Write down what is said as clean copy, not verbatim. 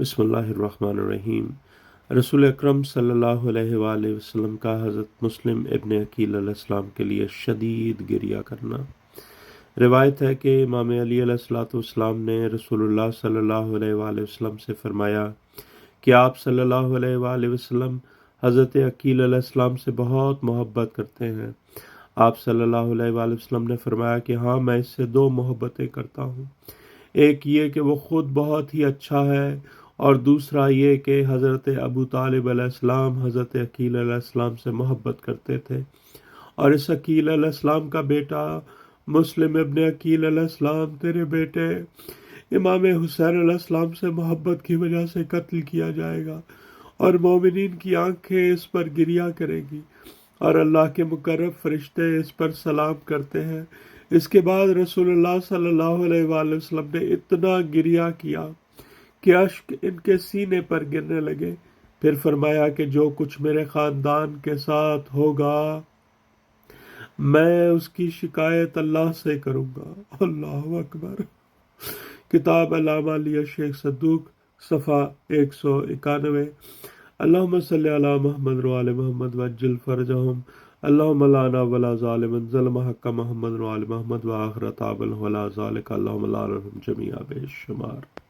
بسم اللہ الرحمن الرحیم۔ رسول اکرم صلی اللہ علیہ وآلہ وسلم کا حضرت مسلم ابن عقیل علیہ السلام کے لیے شدید گریہ کرنا۔ روایت ہے کہ امام علی علیہ السلام نے رسول اللہ صلی اللہ علیہ وآلہ وسلم سے فرمایا کہ آپ صلی اللہ علیہ وآلہ وسلم حضرت عقیل علیہ السلام سے بہت محبت کرتے ہیں۔ آپ صلی اللہ علیہ وآلہ وسلم نے فرمایا کہ ہاں، میں اس سے دو محبتیں کرتا ہوں، ایک یہ کہ وہ خود بہت ہی اچھا ہے، اور دوسرا یہ کہ حضرت ابو طالب علیہ السلام حضرت عقیل علیہ السلام سے محبت کرتے تھے، اور اس عقیل علیہ السلام کا بیٹا مسلم ابن عقیل علیہ السلام تیرے بیٹے امام حسین علیہ السلام سے محبت کی وجہ سے قتل کیا جائے گا، اور مومنین کی آنکھیں اس پر گریہ کرے گی، اور اللہ کے مقرب فرشتے اس پر سلام کرتے ہیں۔ اس کے بعد رسول اللہ صلی اللہ علیہ وآلہ وسلم نے اتنا گریہ کیا کہ اشک ان کے سینے پر گرنے لگے۔ پھر فرمایا کہ جو کچھ میرے خاندان کے ساتھ ہوگا میں اس کی شکایت اللہ سے کروں گا۔ اللہ اکبر۔ کتاب الاعمال شیخ صدوق، صفحہ 191۔ اللہم صلی علی محمد وعلی محمد وعجل فرجہم، اللہم لا لانا ولا ظالما ظلم حق محمد وعلی محمد وآخر تعبل ولا ذالک، اللہم لا لهم جمیعا بے شمار۔